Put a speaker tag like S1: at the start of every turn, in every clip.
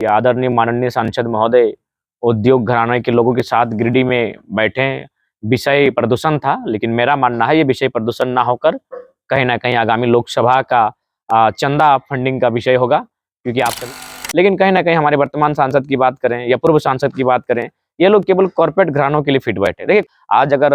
S1: आदरणीय माननीय सांसद महोदय उद्योग घराने के लोगों के साथ गिरिडीह में बैठे हैं। विषय प्रदूषण था, लेकिन मेरा मानना है ये विषय प्रदूषण ना होकर कहीं न कहीं आगामी लोकसभा का चंदा फंडिंग का विषय होगा, क्योंकि आप सभी लेकिन कहीं न कहीं हमारे वर्तमान सांसद की बात करें या पूर्व सांसद की बात करें, ये लोग केवल कॉर्पोरेट घरानों के लिए फिट बैठे। देखिए, आज अगर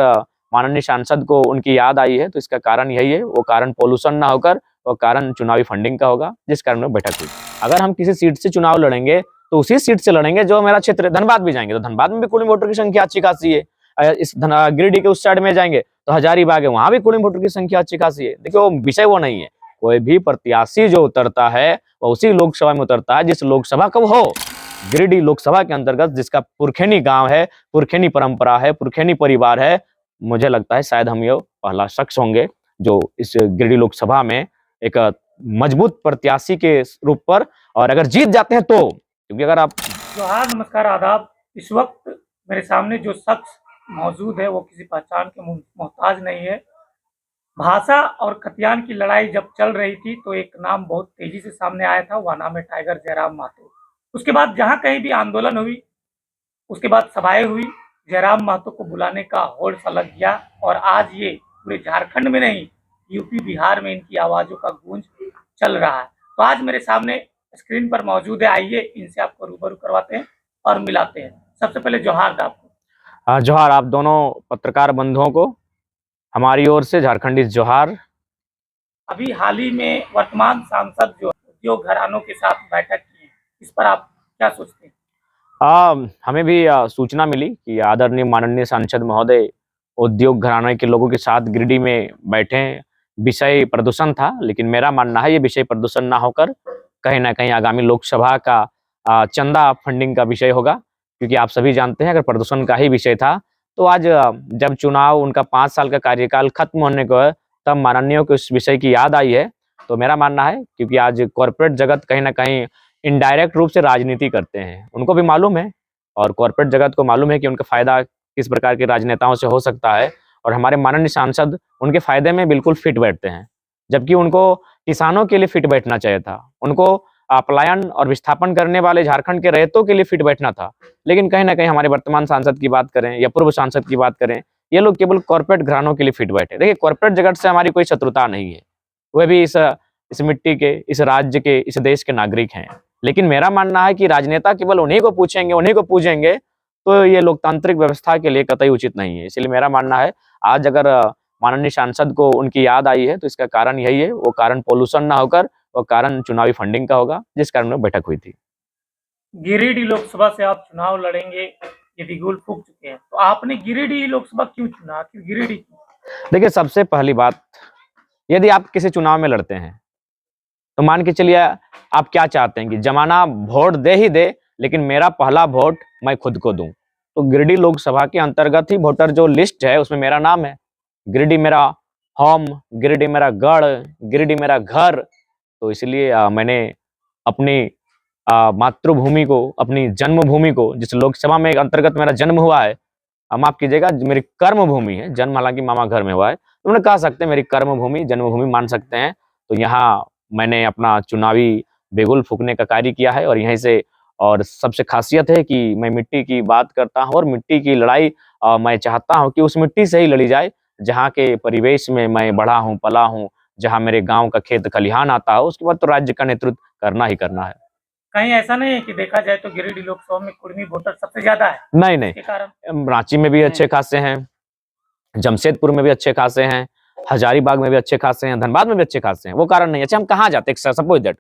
S1: माननीय सांसद को उनकी याद आई है, तो इसका कारण यही है, वो कारण पॉल्यूशन ना होकर वो कारण चुनावी फंडिंग का होगा, जिस कारण वो बैठक हुई। अगर हम किसी सीट से चुनाव लड़ेंगे, तो उसी सीट से लड़ेंगे जो मेरा क्षेत्र है। धनबाद भी जाएँगे, तो धनबाद में भी कुल वोटर की संख्या अच्छी खासी है। गिरिडीह के उस साइड में जाएँगे, तो हजारीबाग है, वहाँ भी कुल वोटर की संख्या अच्छी खासी है। देखिए, वो विषय वो नहीं है। कोई भी प्रत्याशी जो उतरता है, वो उसी लोकसभा में उतरता है जिस लोकसभा का वो हो। गिरिडीह लोकसभा के अंतर्गत जिसका पुरखेनी गाँव है, पुरखेनी परंपरा है, पुरखेनी परिवार है, मुझे लगता है शायद हम ये पहला शख्स होंगे जो इस गिरिडीह लोकसभा में एक मजबूत प्रत्याशी के रूप पर, और अगर जीत जाते हैं तो, क्योंकि अगर आप
S2: जोहार, नमस्कार, आदाब। इस वक्त मेरे सामने जो शख्स मौजूद है वो किसी पहचान के मोहताज नहीं है। भाषा और खतियान की लड़ाई जब चल रही थी तो एक नाम बहुत तेजी से सामने आया था, वह नाम है टाइगर जयराम महतो। उसके बाद जहां कहीं भी आंदोलन हुई, उसके बाद सभाएं हुई, जयराम महतो को बुलाने का होड़ सा लग गया और आज ये पूरे झारखंड में नहीं, यूपी बिहार में इनकी आवाजों का गूंज चल रहा है। तो आज मेरे सामने स्क्रीन पर मौजूद है, आइए इनसे आपको रूबरू करवाते हैं और मिलाते हैं। सबसे पहले जोहार आपको।
S1: जोहार आप दोनों पत्रकार बंधुओं को, हमारी ओर से झारखंडी जोहार।
S2: अभी हाल ही में वर्तमान सांसद जो उद्योग घरानों के साथ बैठक की, इस पर आप क्या सोचते हैं?
S1: हमें भी सूचना मिली कि आदरणीय माननीय सांसद महोदय उद्योग घराने के लोगों के साथ गिरिडीह में बैठे हैं। विषय प्रदूषण था, लेकिन मेरा मानना है ये विषय प्रदूषण ना होकर कहीं न कहीं आगामी लोकसभा का चंदा फंडिंग का विषय होगा, क्योंकि आप सभी जानते हैं अगर प्रदूषण का ही विषय था, तो आज जब चुनाव उनका 5 साल का कार्यकाल खत्म होने को है, तब माननीयों को इस विषय की याद आई है। तो मेरा मानना है, क्योंकि आज कॉर्पोरेट जगत कहीं न कहीं इनडायरेक्ट रूप से राजनीति करते हैं, उनको भी मालूम है और कॉर्पोरेट जगत को मालूम है कि उनका फायदा किस प्रकार के राजनेताओं से हो सकता है, और हमारे माननीय सांसद उनके फायदे में बिल्कुल फिट बैठते हैं, जबकि उनको किसानों के लिए फिट बैठना चाहिए था। उनको पलायन और विस्थापन करने वाले झारखंड के रैयतों के लिए फिट बैठना था। लेकिन कहीं न कहीं हमारे वर्तमान सांसद की बात करें या पूर्व सांसद की बात करें, ये लोग केवल कॉर्पोरेट घरानों के लिए फिट बैठे। देखिए, कॉर्पोरेट जगत से हमारी कोई शत्रुता नहीं है, वे भी इस मिट्टी के, इस राज्य के, इस देश के नागरिक हैं। लेकिन मेरा मानना है कि राजनेता केवल उन्हीं को पूछेंगे, उन्हीं को पूजेंगे, तो ये लोकतांत्रिक व्यवस्था के लिए कतई उचित नहीं है। इसलिए मेरा मानना है, आज अगर माननीय सांसद को उनकी याद आई है, तो इसका कारण यही है, वो कारण पॉल्यूशन ना होकर वो कारण चुनावी फंडिंग का होगा, जिस कारण वो बैठक हुई थी।
S2: गिरिडीह लोकसभा से आप चुनाव लड़ेंगे, ये बिगुल फूक चुके हैं, तो आपने गिरिडीह लोकसभा क्यों चुना? क्यों गिरिडीह?
S1: देखिए, सबसे पहली बात, यदि आप किसी चुनाव में लड़ते हैं, तो मान के चलिए आप क्या चाहते हैं कि जमाना वोट दे ही दे, लेकिन मेरा पहला वोट मैं खुद को दूं। तो गिरिडीह लोकसभा के अंतर्गत ही वोटर जो लिस्ट है उसमें मेरा नाम है। गिरिडीह मेरा होम, गिरिडीह मेरा गढ़, गिरिडीह मेरा घर। तो इसलिए मैंने अपनी मातृभूमि को, अपनी जन्मभूमि को, जिस लोकसभा में अंतर्गत मेरा जन्म हुआ है, माफ कीजिएगा, मेरी कर्म भूमि है, जन्म हालांकि मामा घर में हुआ है, तो उन्हें कह सकते हैं मेरी कर्म भूमि, जन्मभूमि मान सकते हैं। तो यहाँ मैंने अपना चुनावी बिगुल फूकने का कार्य किया है, और यहीं से, और सबसे खासियत है कि मैं मिट्टी की बात करता हूँ, और मिट्टी की लड़ाई मैं चाहता हूँ कि उस मिट्टी से ही लड़ी जाए जहाँ के परिवेश में मैं बढ़ा हूँ, पला हूँ, जहाँ मेरे गांव का खेत खलिहान आता है। उसके बाद तो राज्य का नेतृत्व करना ही करना है।
S2: कहीं ऐसा नहीं है कि देखा जाए तो गिरिडीह लोकसभा में कुर्मी वोटर सबसे ज्यादा है?
S1: नहीं नहीं,
S2: इसके कारण
S1: रांची में भी अच्छे खासे हैं, जमशेदपुर में भी अच्छे खासे हैं, हजारीबाग में भी अच्छे खासे हैं, धनबाद में भी अच्छे खासे हैं। वो कारण नहीं है। अच्छा, हम कहाँ जाते हैं? सपोज दैट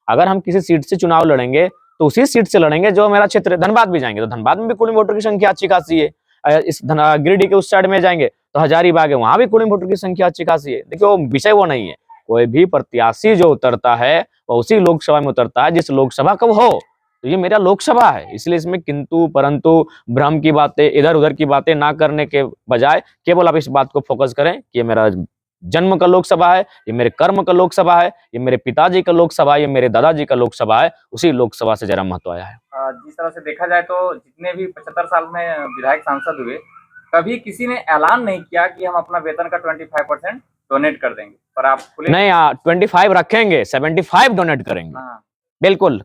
S1: अगर हम किसी सीट से चुनाव लड़ेंगे, तो उसी सीट से लड़ेंगे जो मेरा क्षेत्र है। धनबाद भी जाएंगे, तो धनबाद में भी कुल वोटर की संख्या अच्छी खासी है। गिरिडीह के उस साइड में जाएंगे, तो हजारीबाग है, वहां भी कुल वोटर की संख्या अच्छी खासी है। देखिए, वो विषय वो नहीं है। कोई भी प्रत्याशी जो उतरता है, वो उसी लोकसभा में उतरता है जिस लोकसभा का वो हो। तो ये मेरा लोकसभा है, इसलिए इसमें किंतु परंतु भ्रम की बातें, इधर उधर की बातें ना करने के बजाय केवल आप इस बात को फोकस करें कि ये मेरा जन्म का लोकसभा है, ये मेरे कर्म का लोकसभा है, ये मेरे पिताजी का लोकसभा है, ये मेरे दादाजी का लोकसभा है। उसी लोकसभा से जयराम महतो आया है।
S3: जिस तरह से देखा जाए तो जितने भी 75 साल में विधायक सांसद हुए, कभी किसी ने ऐलान नहीं किया कि हम अपना वेतन का 25% डोनेट कर देंगे, पर आप
S1: नहीं, 25 रखेंगे, 75 डोनेट करेंगे।
S3: हाँ।
S1: बिल्कुल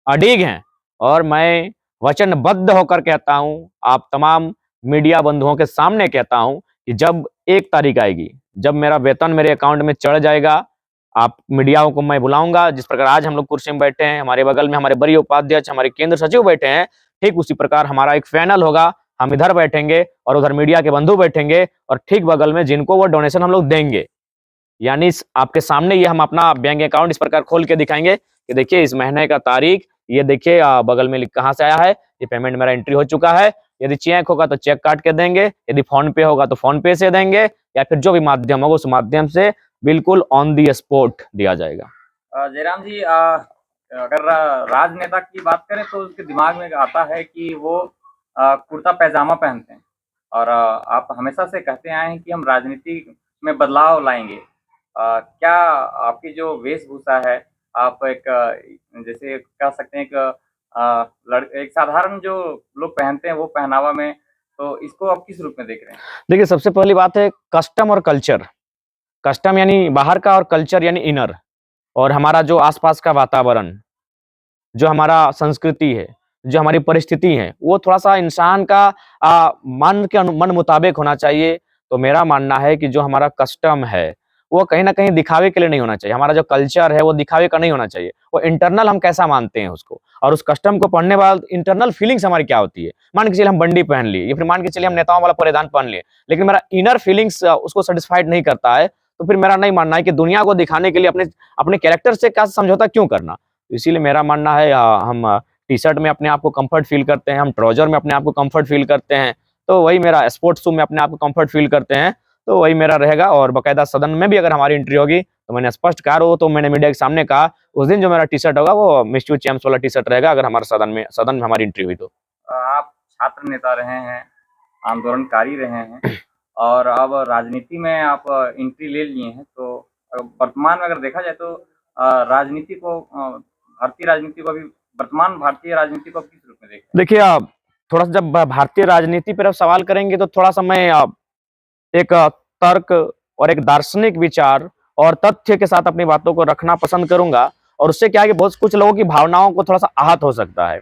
S1: अड़ीग हैं, और मैं वचनबद्ध होकर कहता हूं, आप तमाम मीडिया बंधुओं के सामने कहता हूं कि जब 1 तारीख आएगी, जब मेरा वेतन मेरे अकाउंट में चढ़ जाएगा, आप मीडियाओं को मैं बुलाऊंगा। जिस प्रकार आज हम लोग कुर्सी में बैठे हैं, हमारे बगल में हमारे बड़ी उपाध्यक्ष, हमारे केंद्र सचिव बैठे हैं, ठीक उसी प्रकार हमारा एक पैनल होगा। हम इधर बैठेंगे और उधर मीडिया के बंधु बैठेंगे और ठीक बगल में जिनको वो डोनेशन हम लोग देंगे, यानी आपके सामने ये हम अपना बैंक अकाउंट इस प्रकार खोल के दिखाएंगे कि देखिए इस महीने का तारीख, ये देखिए बगल में कहाँ से आया है, ये पेमेंट मेरा एंट्री हो चुका है। यदि चेक होगा तो चेक काट के देंगे, यदि फोन पे होगा तो फोन पे से देंगे, या फिर जो भी माध्यम होगा उस माध्यम से बिल्कुल ऑन दी स्पॉट दिया जाएगा।
S3: जयराम जी, अगर राजनेता की बात करें तो उसके दिमाग में आता है कि वो कुर्ता पैजामा पहनते हैं और आप हमेशा से कहते आए हैं कि हम राजनीति में बदलाव लाएंगे। क्या आपकी जो वेशभूषा है, आप एक जैसे कह सकते हैं एक साधारण जो लोग पहनते हैं वो पहनावा में, तो इसको आप किस रूप में देख रहे हैं?
S1: देखिए, सबसे पहली बात है कस्टम और कल्चर। कस्टम यानी बाहर का और कल्चर यानी इनर, और हमारा जो आसपास का वातावरण, जो हमारा संस्कृति है, जो हमारी परिस्थिति है, वो थोड़ा-सा इंसान का मन मुताबिक होना चाहिए। तो मेरा मानना है कि जो हमारा कस्टम है, वो कहीं न कहीं दिखावे के लिए नहीं होना चाहिए। हमारा जो कल्चर है, वो दिखावे का नहीं होना चाहिए। वो इंटरनल हम कैसा मानते हैं उसको, और उस कस्टम को पढ़ने बाद इंटरनल फीलिंग्स हमारी क्या होती है। मान के चलिए हम बंडी पहन लिए, या फिर मान के चलिए हम नेताओं वाला परिधान पहन लिए, लेकिन मेरा इनर फीलिंग्स उसको सैटिस्फाइड नहीं करता है, तो फिर मेरा नहीं मानना है कि दुनिया को दिखाने के लिए अपने अपने कैरेक्टर से क्या समझौता क्यों करना। इसीलिए मेरा मानना है हम टी-शर्ट में अपने आप को कंफर्ट फील करते हैं, हम ट्राउज़र में अपने आप को कंफर्ट फील करते हैं, तो वही मेरा स्पोर्ट्स शू में अपने आप को कंफर्ट फील करते हैं, तो वही मेरा रहेगा। और बाकायदा सदन में भी अगर हमारी एंट्री होगी, तो मैंने स्पष्ट कहा, वो तो मैंने मीडिया के सामने कहा, उस दिन जो मेरा टी-शर्ट होगा वो मिस्टर चैंप्स वाला टी-शर्ट रहेगा, अगर हमारे सदन में हमारी एंट्री हुई तो।
S3: आप छात्र नेता रहे हैं, आंदोलनकारी रहे हैं और अब राजनीति में आप एंट्री ले लिए हैं, तो वर्तमान में अगर देखा जाए तो राजनीति को भारतीय राजनीति को अभी वर्तमान भारतीय राजनीति को किस रूप में देखते हैं?
S1: देखिए, थोड़ा-सा जब भारतीय राजनीति पर आप सवाल करेंगे, तो थोड़ा-सा मैं एक तर्क और एक दार्शनिक विचार और तथ्य के साथ अपनी बातों को रखना पसंद करूँगा, और उससे क्या है कि बहुत कुछ लोगों की भावनाओं को थोड़ा-सा आहत हो सकता है।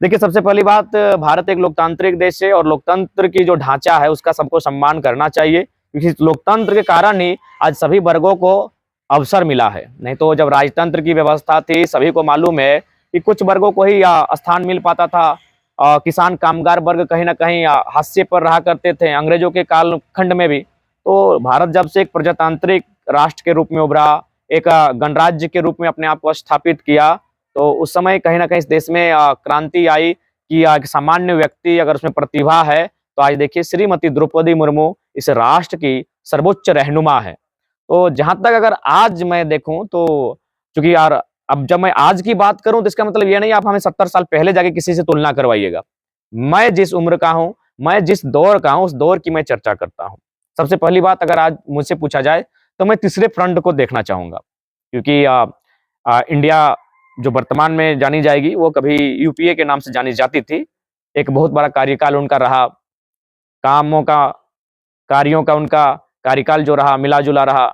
S1: देखिए, सबसे पहली बात, भारत एक लोकतांत्रिक देश है और लोकतंत्र की जो ढांचा है उसका सबको सम्मान करना चाहिए, क्योंकि लोकतंत्र के कारण ही आज सभी वर्गों को अवसर मिला है। नहीं तो जब राजतंत्र की व्यवस्था थी, सभी को मालूम है कि कुछ वर्गों को ही स्थान मिल पाता था। किसान कामगार वर्ग कहीं न कहीं हाशिए पर रहा करते थे अंग्रेजों के कालखंड में भी। तो भारत जब से एक प्रजातांत्रिक राष्ट्र के रूप में उभरा, एक गणराज्य के रूप में अपने आप को स्थापित किया, तो उस समय कहीं न कहीं इस देश में क्रांति आई कि एक सामान्य व्यक्ति अगर उसमें प्रतिभा है, तो आज देखिए श्रीमती द्रौपदी मुर्मू इस राष्ट्र की सर्वोच्च रहनुमा है। तो जहाँ तक अगर आज मैं देखूँ, तो चूँकि यार अब जब मैं आज की बात करूँ, तो इसका मतलब ये नहीं आप हमें 70 साल पहले जाके किसी से तुलना करवाइएगा। मैं जिस उम्र का हूँ, मैं जिस दौर का हूँ, उस दौर की मैं चर्चा करता हूँ। सबसे पहली बात, अगर आज मुझसे पूछा जाए, तो मैं तीसरे फ्रंट को देखना चाहूँगा, क्योंकि इंडिया जो वर्तमान में जानी जाएगी, वो कभी यूपीए के नाम से जानी जाती थी। एक बहुत बड़ा कार्यकाल उनका रहा, कामों का, कार्यों का उनका कार्यकाल जो रहा मिला-जुला रहा,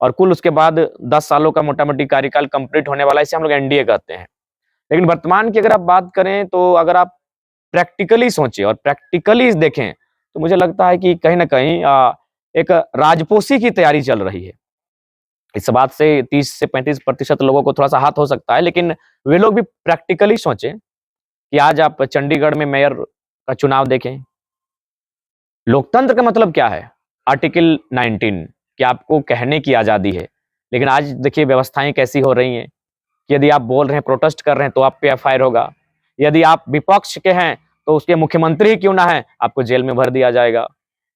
S1: और कुल उसके बाद 10 सालों का मोटा-मोटी कार्यकाल कंप्लीट होने वाला है, इसे हम लोग एनडीए कहते हैं। लेकिन वर्तमान की अगर आप बात करें, तो अगर आप प्रैक्टिकली सोचें और प्रैक्टिकली देखें, तो मुझे लगता है कि कहीं न कहीं एक राजपोशी की तैयारी चल रही है। इस बात से 30 से 35% लोगों को थोड़ा-सा आहत हो सकता है, लेकिन वे लोग भी प्रैक्टिकली सोचें कि आज आप चंडीगढ़ में मेयर का चुनाव देखें। लोकतंत्र का मतलब क्या है? आर्टिकल 19 कि आपको कहने की आज़ादी है। लेकिन आज देखिए व्यवस्थाएँ कैसी हो रही हैं, कि यदि आप बोल रहे हैं, प्रोटेस्ट कर रहे हैं, तो आप पे एफआईआर होगा। यदि आप विपक्ष के हैं, तो उसके मुख्यमंत्री ही क्यों ना हैं, आपको जेल में भर दिया जाएगा।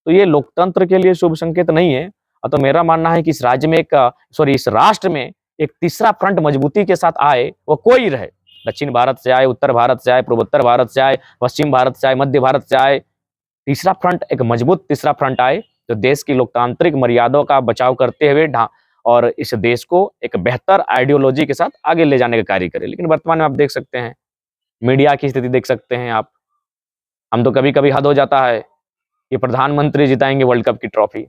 S1: तो ये लोकतंत्र के लिए शुभ संकेत नहीं है। तो मेरा मानना है कि इस राज्य में इस राष्ट्र में एक तीसरा फ्रंट मजबूती के साथ आए, वो कोई रहे। दक्षिण भारत से आए, उत्तर भारत से आए, पूर्वोत्तर भारत से आए, पश्चिम भारत से आए, मध्य भारत से आए। तीसरा फ्रंट, एक मजबूत तीसरा फ्रंट आए, जो देश की लोकतांत्रिक मर्यादाओं का बचाव करते हुए और इस देश को एक बेहतर आइडियोलॉजी के साथ आगे ले जाने का कार्य करे। लेकिन वर्तमान में आप देख सकते हैं, मीडिया की स्थिति देख सकते हैं आप। हम तो कभी-कभी हद हो जाता है कि प्रधानमंत्री जिताएंगे वर्ल्ड कप की ट्रॉफी।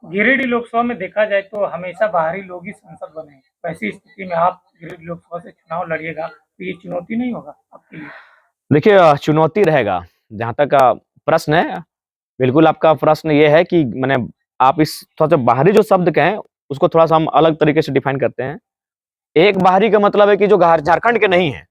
S2: गिरिडीह लोकसभा में देखा जाए तो हमेशा बाहरी लोग ही सांसद बने हैं। वैसी स्थिति में आप गिरिडीह लोकसभा से चुनाव लड़िएगा, तो ये चुनौती नहीं होगा आपके लिए?
S1: देखिए चुनौती रहेगा। जहाँ तक प्रश्न है, बिल्कुल आपका प्रश्न ये है कि मैंने आप इस थोड़ा-सा बाहरी जो शब्द कहें, उसको थोड़ा-सा हम अलग तरीके से डिफाइन करते हैं। एक बाहरी का मतलब है कि जो गार झारखंड के नहीं हैं,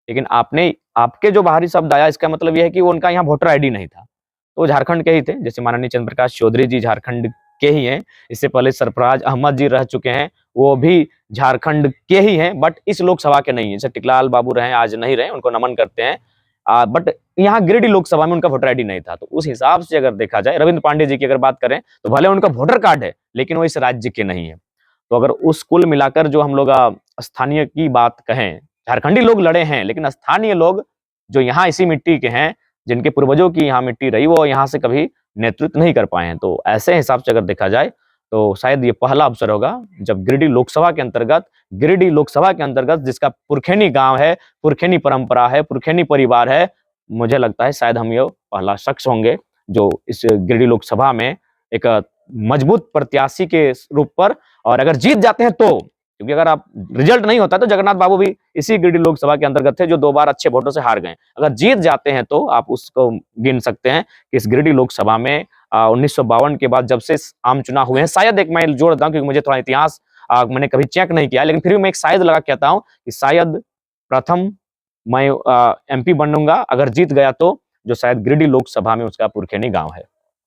S1: लेकिन आपने आपके जो बाहरी शब्द आया इसका मतलब ये है कि वो उनका यहाँ वोटर आईडी नहीं था। तो वो झारखंड के ही थे, जैसे माननीय चंद्र प्रकाश चौधरी जी झारखंड के ही हैं। इससे पहले सरफराज अहमद जी रह चुके हैं, वो भी झारखंड के ही हैं, बट इस लोकसभा के नहीं हैं। जैसे टिकलाल बाबू रहे, आज नहीं रहे, उनको नमन करते हैं। बट यहाँ गिरिडीह लोकसभा में उनका वोटर आईडी नहीं था। तो उस हिसाब से अगर देखा जाए, रविंद्र पांडे जी की अगर बात करें, तो भले उनका वोटर कार्ड है, लेकिन वो इस राज्य के नहीं है। तो अगर उस कुल मिलाकर जो हम लोग स्थानीय की बात कहें, झारखंडी लोग लड़े हैं, लेकिन स्थानीय लोग जो यहाँ इसी मिट्टी के हैं, जिनके पूर्वजों की यहाँ मिट्टी रही, वो यहाँ से कभी नेतृत्व नहीं कर पाए हैं। तो ऐसे हिसाब से अगर देखा जाए, तो शायद ये पहला अवसर होगा जब गिरिडीह लोकसभा के अंतर्गत जिसका पुरखेनी गाँव है, पुरखेनी परंपरा है, पुरखेनी परिवार है, मुझे लगता है शायद हम ये पहला शख्स होंगे जो इस गिरिडीह लोकसभा में एक मजबूत प्रत्याशी के रूप पर, और अगर जीत जाते हैं तो, क्योंकि अगर आप रिजल्ट नहीं होता तो जगन्नाथ बाबू भी इसी गिरिडीह लोकसभा के अंतर्गत थे जो 2 बार अच्छे वोटों से हार गए। अगर जीत जाते हैं तो आप उसको गिन सकते हैं कि इस गिरिडीह लोकसभा में 1952 के बाद जब से आम चुनाव हुए हैं, शायद एक मैं जोड़ देता हूँ क्योंकि मुझे थोड़ा इतिहास मैंने कभी चेक नहीं किया, लेकिन फिर भी मैं एक शायद लगा कहता हूँ कि शायद प्रथम मैं एमपी बनूंगा अगर जीत गया तो, जो शायद गिरिडीह लोकसभा में उसका पुरखेनी गाँव है।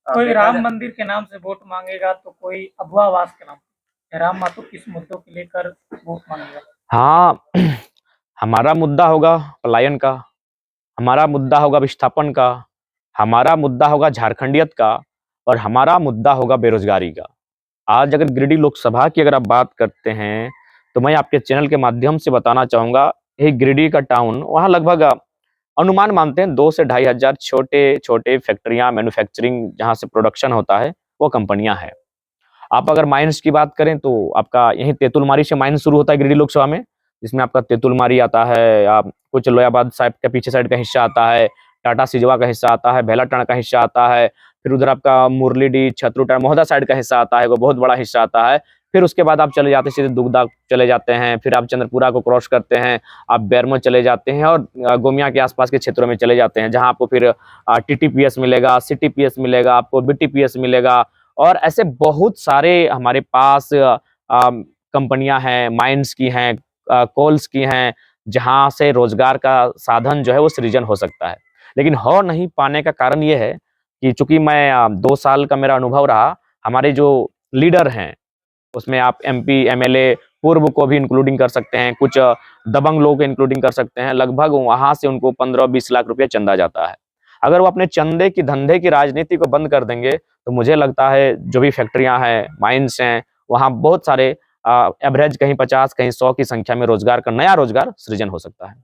S2: कोई
S3: देखा
S2: राम
S3: जाए-
S2: मंदिर के नाम से वोट मांगेगा तो कोई अभुआ आवास के नाम से। राम मातो किस मुद्दों को लेकर वोट मांगेगा?
S1: हाँ, हमारा मुद्दा होगा पलायन का, हमारा मुद्दा होगा विस्थापन का, हमारा मुद्दा होगा झारखंडियत का, और हमारा मुद्दा होगा बेरोजगारी का। आज अगर गिरिडीह लोकसभा की अगर आप बात करते हैं, तो मैं आपके चैनल के माध्यम से बताना चाहूँगा, ये गिरिडीह का टाउन, वहाँ लगभग अनुमान मानते हैं 2 से 2,500 छोटे-छोटे फैक्ट्रियाँ, मैन्युफैक्चरिंग जहाँ से प्रोडक्शन होता है, वो कंपनियाँ हैं। आप अगर माइन्स की बात करें तो आपका यहीं तेतुलमारी से माइन्स शुरू होता है गिरिडीह लोकसभा में, जिसमें आपका तेतुलमारी आता है, कुछ लोयाबाद साइड का पीछे साइड का हिस्सा आता है, टाटा सिजवा का हिस्सा आता है, बेलाटांड का हिस्सा आता है, फिर उधर आपका मुरलीडीह, छतरुटांड, महोदा साइड का हिस्सा आता है, वो बहुत बड़ा हिस्सा आता है। फिर उसके बाद आप चले जाते हैं सीधे दुगदा चले जाते हैं, फिर आप चंद्रपुरा को क्रॉस करते हैं, आप बेरमो चले जाते हैं और गोमिया के आसपास के क्षेत्रों में चले जाते हैं, जहाँ आपको फिर टीटीपीएस मिलेगा, सिटीपीएस मिलेगा, आपको बीटीपीएस मिलेगा, और ऐसे बहुत सारे हमारे पास कंपनियां हैं, माइंस की हैं, कोल्स की हैं, जहां से रोजगार का साधन जो है वो सृजन हो सकता है। लेकिन हो नहीं पाने का कारण ये है कि चूंकि मैं 2 साल का मेरा अनुभव रहा, हमारे जो लीडर हैं उसमें आप एमपी, एमएलए पूर्व को भी इंक्लूडिंग कर सकते हैं, कुछ दबंग लोग इंक्लूडिंग कर सकते हैं, लगभग वहां से उनको 15-20 लाख रुपया चंदा जाता है। अगर वो अपने चंदे की धंधे की राजनीति को बंद कर देंगे, तो मुझे लगता है जो भी फैक्ट्रियां हैं, माइंस हैं, वहां बहुत सारे एवरेज कहीं 50 कहीं 100 की संख्या में रोजगार का नया रोजगार सृजन हो सकता है।